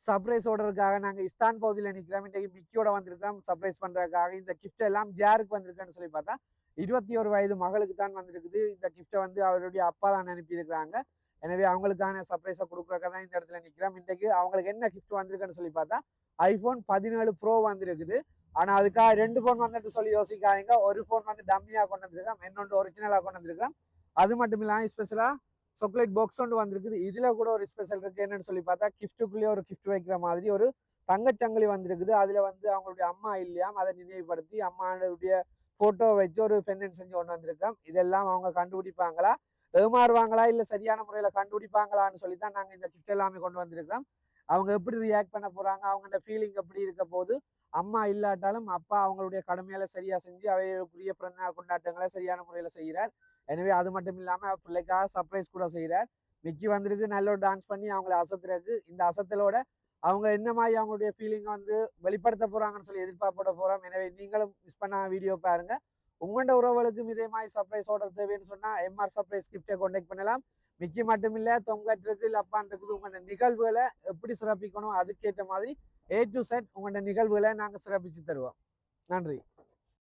Surprise ஆர்டருக்காக நாங்கள் இஸ்தான் பகுதியில் நிற்கிறோம். இன்றைக்கு மிக்கியோட வந்திருக்கிறோம் சர்ப்ரைஸ் பண்ணுறதுக்காக. இந்த கிஃப்ட் எல்லாம் யாருக்கு வந்திருக்குன்னு சொல்லி பார்த்தா 21 வயது மகளுக்கு தான் வந்திருக்குது. இந்த கிஃப்ட்டை வந்து அவருடைய அப்பா தான் அனுப்பியிருக்கிறாங்க. எனவே அவங்களுக்கான சர்ப்ரைஸை கொடுக்குறக்காக தான் இந்த இடத்துல நிற்கிறோம். இன்றைக்கு அவங்களுக்கு என்ன கிஃப்ட் வந்திருக்குன்னு சொல்லி பார்த்தா iPhone 17 Pro வந்திருக்குது. ஆனால் அதுக்காக 2 ஃபோன் வந்துட்டு சொல்லி யோசிக்காதீங்க. ஒரு ஃபோன் வந்து டம்மியாக கொண்டு வந்திருக்கோம், இன்னொன்று ஒரிஜினலாக கொண்டு வந்திருக்கோம். அது மட்டும் இல்லாமல் ஸ்பெஷலாக சாக்லேட் பாக்ஸ் ஒன்று வந்திருக்குது. இதில் கூட ஒரு ஸ்பெஷல் இருக்குது. என்னன்னு சொல்லி பார்த்தா கிஃப்ட்டுக்குள்ளேயே ஒரு கிஃப்ட் வைக்கிற மாதிரி ஒரு தங்கச்சங்கிலி வந்திருக்குது. அதில் வந்து அவங்களுடைய அம்மா இல்லையாம், அதை நினைவுபடுத்தி அம்மாவுடைய ஃபோட்டோ வச்சு ஒரு பெண்டன்ட் செஞ்சு கொண்டு வந்திருக்கோம். இதெல்லாம் அவங்க கண்டுபிடிப்பாங்களா, ஏமாறுவாங்களா, இல்லை சரியான முறையில் கண்டுபிடிப்பாங்களான்னு சொல்லி தான் நாங்கள் இந்த கிஃப்ட் எல்லாமே கொண்டு வந்திருக்கோம். அவங்க எப்படி ரியாக்ட் பண்ண போகிறாங்க, அவங்களோட ஃபீலிங் எப்படி இருக்க போது, அம்மா இல்லாட்டாலும் அப்பா அவங்களுடைய கடமையால சரியாக செஞ்சு அவைகளுக்குரிய பிறந்தநாள் கொண்டாட்டங்களை சரியான முறையில் செய்கிறார். எனவே அது மட்டும் இல்லாமல் பிள்ளைக்காக சர்ப்ரைஸ் கூட செய்கிறார். மிக்கி வந்திருக்கு நல்ல ஒரு டான்ஸ் பண்ணி அவங்கள அசத்துறதுக்கு. இந்த அசத்தலோட அவங்க என்ன மாதிரி அவங்களுடைய ஃபீலிங்கை வந்து வெளிப்படுத்த போகிறாங்கன்னு சொல்லி எதிர்பார்ப்போட போகிறோம். எனவே நீங்களும் மிஸ் பண்ண வீடியோ பாருங்க. உங்களோட உறவுகளுக்கும் இதே மாதிரி சர்ப்ரைஸ் ஆர்டர் தேவைன்னு சொன்னால் MR சர்ப்ரைஸ் கிஃப்டை கான்டாக்ட் பண்ணலாம். மிக்கி மட்டும் இல்லை, தொங்கட் இருக்குது, லப்பான் இருக்குது. உங்களோட நிகழ்வுகளை எப்படி சிறப்பிக்கணும் அதுக்கேற்ற மாதிரி A to Z உங்களோட நிகழ்வுகளை நாங்கள் சிறப்பித்து தருவோம். நன்றி.